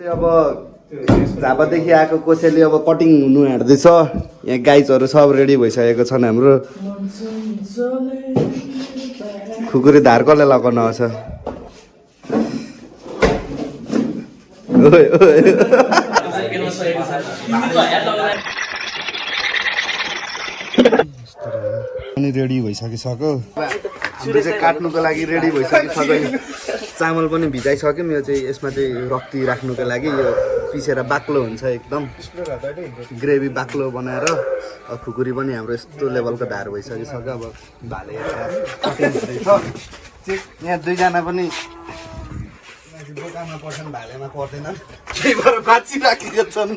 चाहिँ अब झापादेखि आएको कोसेली अब कटिङ हुनु आँट्दैछ। यहाँ गाइजहरू सब रेडी भइसकेको छन् हाम्रो। खुकुरी धार कसले लगाउन आउँछ? पनि रेडी भइसकिसक्यो। हाम्रो चाहिँ काट्नुको लागि रेडी भइसकिसक्यो। चामल पनि भिजाइसक्यौँ। यो चाहिँ यसमा चाहिँ रक्ती राख्नुको लागि यो पिसेर बाक्लो हुन्छ, एकदम ग्रेभी बाक्लो बनाएर। खुकुरी पनि हाम्रो यस्तो लेभलको धार भइसकिसक्यो। अब भाले यहाँ दुईजना पनि दोकानमा पर्छन्, भालेमा पर्दैनन्, त्यही भएर बाँचिराखेका छन्।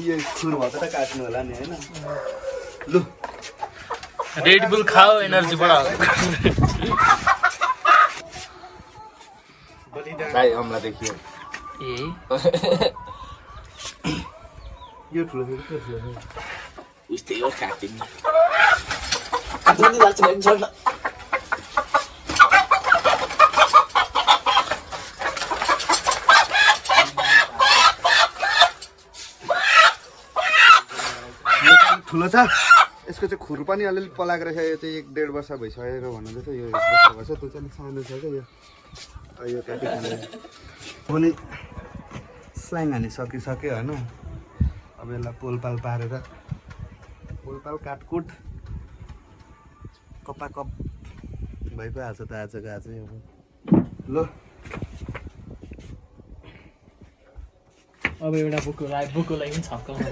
यो खुर भएको त काट्नु होला नि होइन। लु रेड बुल खाओ, एनर्जी बढाओ। भाइ अमला देखियो यो ठुलो उस्तै हो काटिङ। ठुलो छ। यसको चाहिँ खुर पनि अलिअलि पलाएको रहेछ। यो चाहिँ 1-1.5 वर्ष भइसकेको भन्नुहुँदैछ। यो भएछ त्यो चाहिँ सानो छ क्या। यो काटी पनि स्ल्याङ हानिसकिसक्यो होइन। अब यसलाई पोलपाल पारेर पोलपाल काटकुट कपाकप भइ पो हाल्छ त आजको आजै। अब ल अब एउटा बुको लागि छक्काउनु।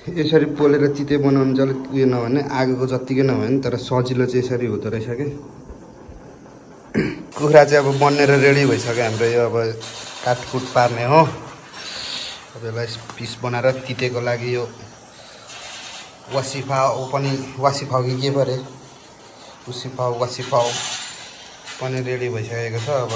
यसरी पोलेर चिते बनाउनु चाहिँ अलिक उयो नभने आगोको जत्तिकै नभए नि, तर सजिलो चाहिँ यसरी हुँदो रहेछ कि। कुखुरा चाहिँ अब बनेर रेडी भइसक्यो हाम्रो। यो अब काटकुट पार्ने हो। अब यसलाई पिस बनाएर तितेको लागि यो वासिफाउ पनि वासिफाउ के परे वासिफाउ पनि रेडी भइसकेको छ। अब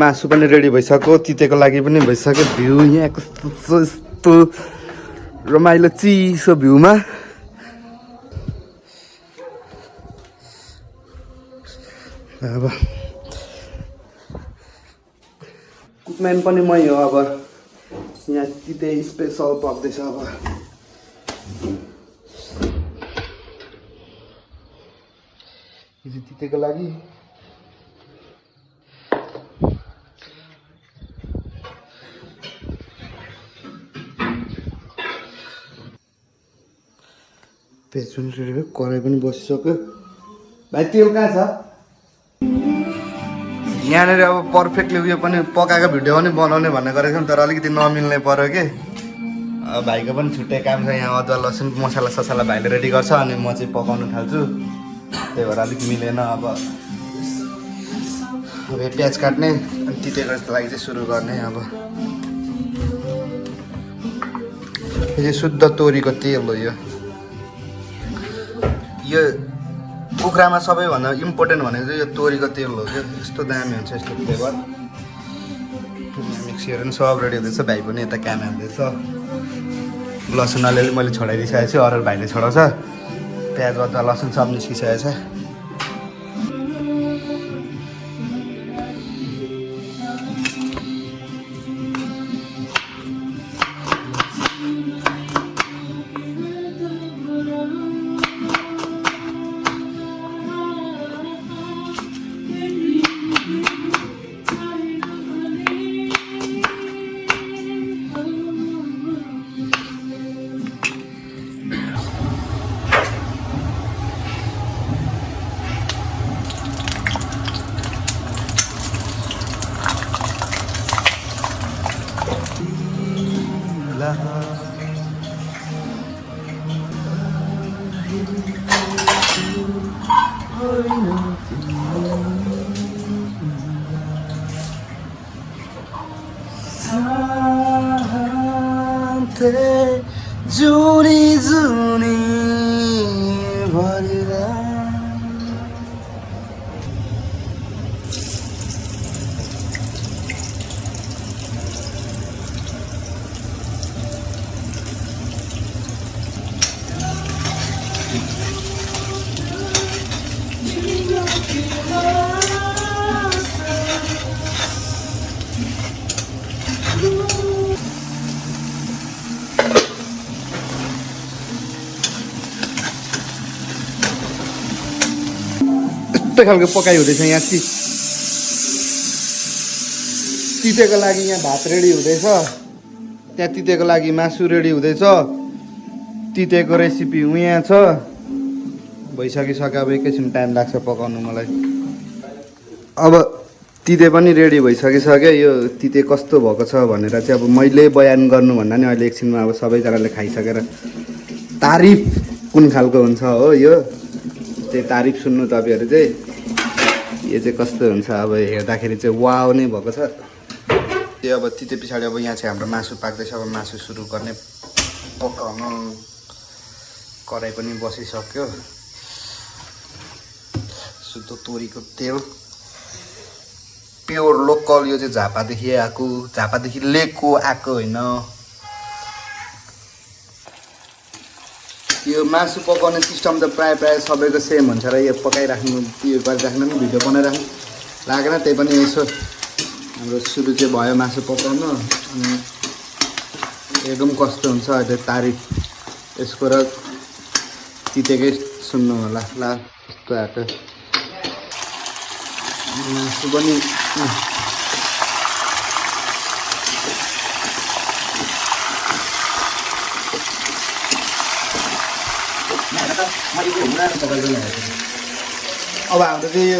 मासु पनि रेडी भइसक्यो, तितेको लागि पनि भइसक्यो। भ्यू यहाँ कस्तो यस्तो रमाइलो चिसो भ्यूमा अब कुकम्यान पनि मै हो। अब यहाँ तिते स्पेसल पक्दैछ। अब तितेको लागि पेज पनि रेडी भयो। कराई पनि बसिसक्यो। भाइ तेल कहाँ छ? यहाँनिर अब पर्फेक्टली उयो पनि पकाएको भिडियो पनि बनाउने भन्ने गरेको थियौँ, तर अलिकति नमिल्ने पऱ्यो कि। भाइको पनि छुट्टै काम छ। यहाँ अदुवा लसुन मसला ससला भाइले रेडी गर्छ, अनि म चाहिँ पकाउनु थाल्छु। त्यही भएर अलिक मिलेन। अब प्याज काट्ने अनि तितेको लागि चाहिँ सुरु गर्ने। अब यो चाहिँ शुद्ध तोरीको तेल हो। यो कुखुरामा सबैभन्दा इम्पोर्टेन्ट भनेको चाहिँ यो तोरीको तेल हो क्या। यस्तो दामी हुन्छ यस्तो फ्लेभर। मिक्सीहरू पनि सब रेडी हुँदैछ। भाइ पनि यता काम हाल्दैछ। लसुन अलिअलि मैले छोडाइदिइसकेको छु, अरू भाइले छोडाउँछ। प्याज अदुवा लसुन सब निस्किसकेको छ। थिए जुनी जुनी भरेर यस्तो खालको पकाइ हुँदैछ यहाँ तितेको लागि यहाँ भात रेडी हुँदैछ त्यहाँ तितेको लागि मासु रेडी हुँदैछ तितेको रेसिपी यहाँ छ भइसकिसक्यो अब एकैछिन टाइम लाग्छ पकाउनु मलाई अब तिते पनि रेडी भइसकिसक्यो यो तिते कस्तो भएको छ भनेर चाहिँ अब मैले बयान गर्नु भन्दा नि अहिले एकछिनमा अब सबैजनाले खाइसकेर तारिफ कुन खालको हुन्छ हो यो त्यही तारिफ सुन्नु तपाईँहरू चाहिँ यो चाहिँ कस्तो हुन्छ अब हेर्दाखेरि चाहिँ वाउ नै भएको छ त्यो अब तिते पछाडि अब यहाँ चाहिँ हाम्रो मासु पाक्दैछ अब मासु सुरु गर्ने पकाउनु कराई पनि बसिसक्यो शुद्ध तोरीको तेल प्योर लोकल यो चाहिँ झापादेखि लेकको आएको होइन यो मासु पकाउने सिस्टम त प्राय सबैको सेम हुन्छ र यो पकाइराख्नु यो गरिराख्नु पनि भिडियो बनाइराख्नु लागेन त्यही पनि यसो हाम्रो सुरु चाहिँ भयो मासु पकाउनु अनि एकदम कस्तो हुन्छ अहिले तारिफ यसको र तितेकै सुन्नु होला ल कस्तो आएको मासु पनि अब हाम्रो चाहिँ यो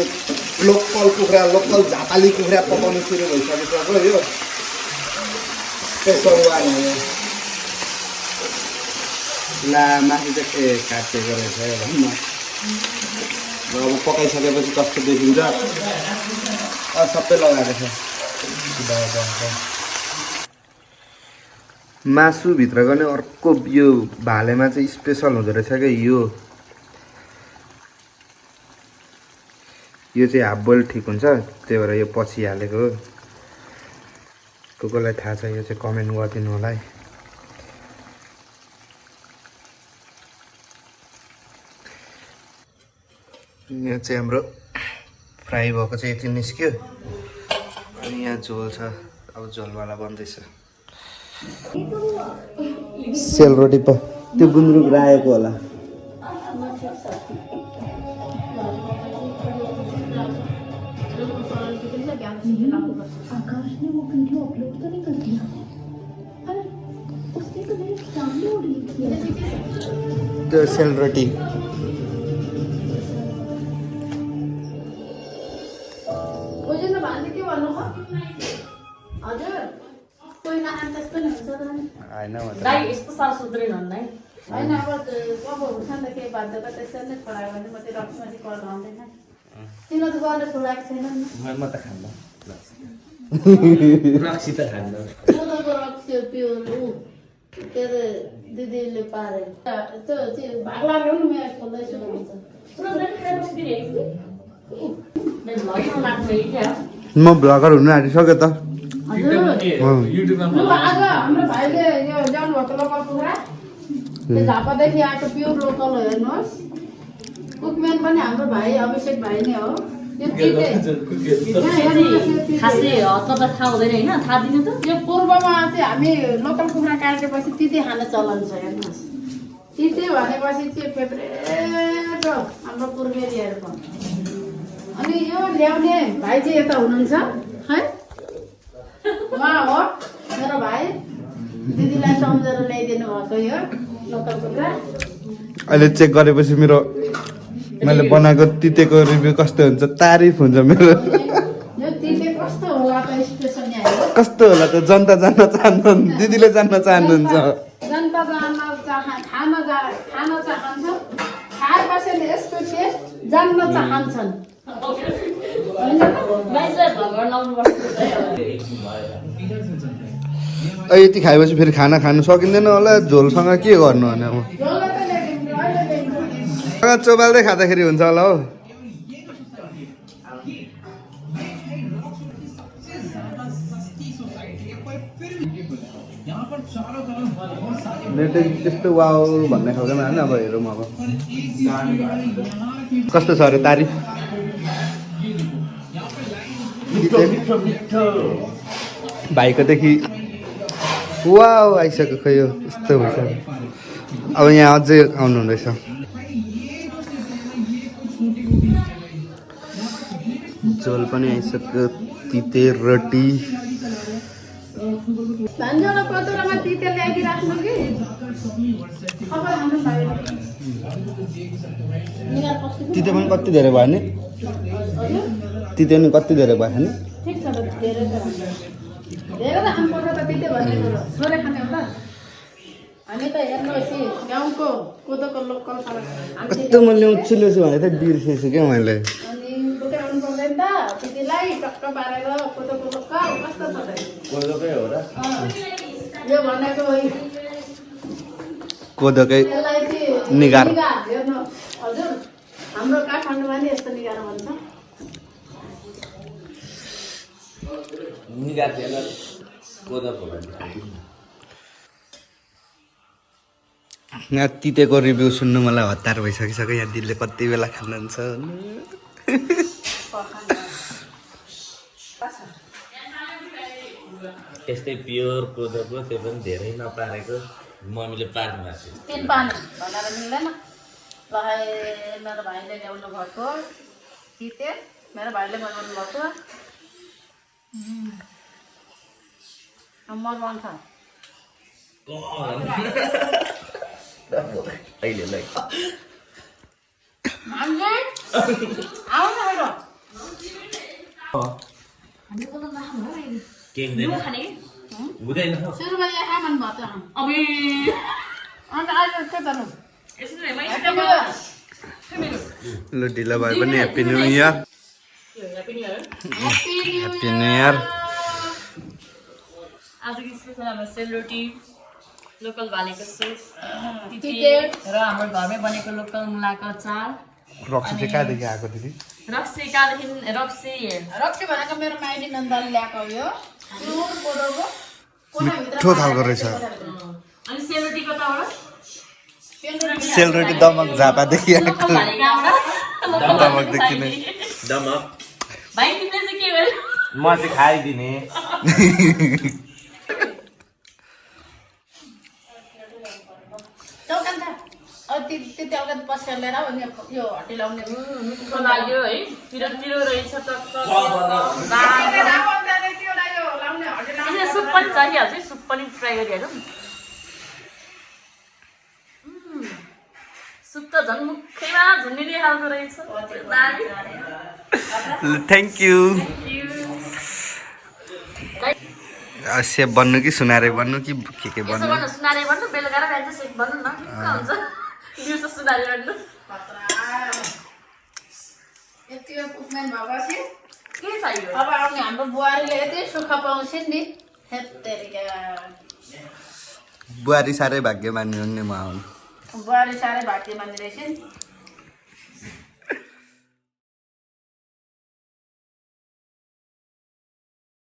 लोकल कुखुरा लोकल झापाली कुखुरा पकाउनु सुरु भइसकिसक्यो यो स्पेसल वान हो ला मासु चाहिँ काटेको रहेछ भनौँ न अब पकाइसकेपछि कस्तो देखिन्छ सबै लगाएको छ मासुभित्र गर्ने अर्को यो भालेमा चाहिँ स्पेसल हुँदो रहेछ क्या यो चाहिँ हाफ बोइल ठिक हुन्छ त्यही भएर यो पछि हालेको हो कसलाई थाहा छ यो चाहिँ कमेन्ट गरिदिनु होला है यहाँ चाहिँ हाम्रो फ्राई भएको चाहिँ यति निस्क्यो अनि यहाँ झोल छ अब झोलवाला बन्दैछ सेलरोटी त्यो गुन्द्रुक राखेको होला त्यो सेलरोटी दाइ यस्तो सास सुध्रिनु हुन्न है होइन अब हुन्छ नि त केही बाध्यता त्यसरी नै छोडायो भने म त्यो रक्समा चाहिँ कल आउँदैन तिमीले त गर्न छोडाएको छैन म त खान्न रक्सी त खान्न रक्सी प्योर के अरे दिदीले पारे त्यो भाग्लाले पनि मेरो खोल्दैछु म भ्लगर हुनु आँटिसक्यो त आज हाम्रो भाइले यो ल्याउनु भएको लोकल कुखुरा त्यो झापादेखि आएको प्योर लोकल हो हेर्नुहोस् कुकम्यान पनि हाम्रो भाइ अभिषेक भाइ नै हो खासै हतपत थाहा हुँदैन होइन थाहा दिनु त यो पूर्वमा चाहिँ हामी लोकल कुखुरा काटेपछि तिते खान चलन छ हेर्नुहोस् तिते भनेपछि चाहिँ फेभरेट हो हाम्रो पूर्वेलीहरूको अनि यो ल्याउने भाइ चाहिँ यता हुनुहुन्छ है उहाँ हो मेरो भाइ दिदीलाई सम्झेर ल्याइदिनु भएको यो लोकल कुखुरा अहिले चेक गरेपछि मेरो मैले बनाएको तितेको रिभ्यू कस्तो हुन्छ तारिफ हुन्छ मेरो यो तिते कस्तो होला त स्टेसन यहाँ कस्तो होला त जनता जान्न चाहनुहुन्छ दिदीले जान्न चाहनुहुन्छ जनता खान चाहन्छ खाएपछि यसको टेस्ट जान्न चाहन्छन् यति खाएपछि फेरि खाना खानु सकिँदैन होला झोलसँग के गर्नु भने अब झोललाई त ल्याइदिन्छु, अहिले ल्याइदिन्छु। चोबाल्दै खाँदाखेरि हुन्छ होला हौ नेटै त्यस्तो वाउ भन्ने खालको होइन अब हेरौँ अब कस्तो छ अरे तारिफ भाइकोदेखि वाउ आइसक्यो खै यो यस्तो भइसक्यो अब यहाँ अझै आउनु हुँदैछ झोल पनि आइसक्यो तिते रोटी भान्जालाई कतुरामा तिते ल्याइदिइराख्नु कि अब हाम्रो भाइ निगार पस्छु। तिते पनि कति धेरै भयो नि तिते पनि कति धेरै भयो नि ठिक छ त धेरै त हुन्छ। धेरै त खानुपर्छ त तिते भन्ने कुरो थोरै खाने हो त हामी त हेर्नुहोस् गाउँको कोदोको लोकल कस्तो म ल्याउँछु ल्याउँछु भने त बिर्सेछु क्या मैले अनि बोकेर आउनु पर्दैन त तितेलाई टक्क पारेर कोदोको लोकल कस्तो छ त कोदोकै हो र यो भनेको कोदोकै यसलाई चाहिँ निगार हेर्नु हजुर हाम्रो काठमाडौँमा नि यस्तो निगार भन्छ यहाँ तितेको रिभ्यू सुन्नु मलाई हतार भइसकिसक्यो यहाँ दिदीले कति बेला खानुहुन्छ त्यस्तै प्योर कोदोको त्यो पनि धेरै नपारेको मम्मीले पार्नु भएको थियो तिन पानी भनेर मिल्दैन ल मेरो भाइले ल्याउनु भएको तिते मेरो भाइले बनाउनु भएको मर्मन छ अहिलेलाई आउनु मेरो के हुँदैन हुँदैन सुरुमा यहाँ खानु भएको अबे अन्त अहिले के गर्नु ल ढिलो भए पनि happy new year happy new year happy new year आजको स्पेसल हाम्रो सेलरोटी लोकल भालेको सुप तिते र हाम्रो घरमै बनेको लोकल मुलाको अचार रक्सी चाहिँ कहाँदेखि आएको दिदी रक्सी कहाँदेखि रक्सी रक्सी भनेको मेरो माइली नन्दले ल्याएको हो यो प्योर कोदोको मिठो खालको रहेछ अनि सेलरोटी कताबाट सेलरोटी दमक झापादेखि आएको लोकल भाले कहाँबाट दमकदेखि नै दमक भाइ तिमीले चाहिँ के गर्यो म चाहिँ खाइदिने चौकान छ त्यति अलिकति पसेर लिएर अनि यो हट्टी लाउने मिठो लाग्यो है पिरो पिरो रहेछ त सुप पनि चाहिहाल्छ है सुप पनि ट्राई गरिहालौँ सुप त झन् मुखैमा झुन्डिने खालको रहेछ थ्याङ्क यू सेप बन्नु कि सुनारे बन्नु कि के बन्नु भन्नु सुनारे भन्नु बेलुका र बिहान चाहिँ सेक भन्नु न हुन्छ दिउँसो सुनारे भन्नु यति पुग्ने भएपछि के चाहियो अब आउने हाम्रो बुहारीले यति सुख पाउँछन् नि हेत्तेरिका बुहारी साह्रै भाग्यमानी हुन् नि म आउनु बुहारी साह्रै भाग्यमानी रहेछन्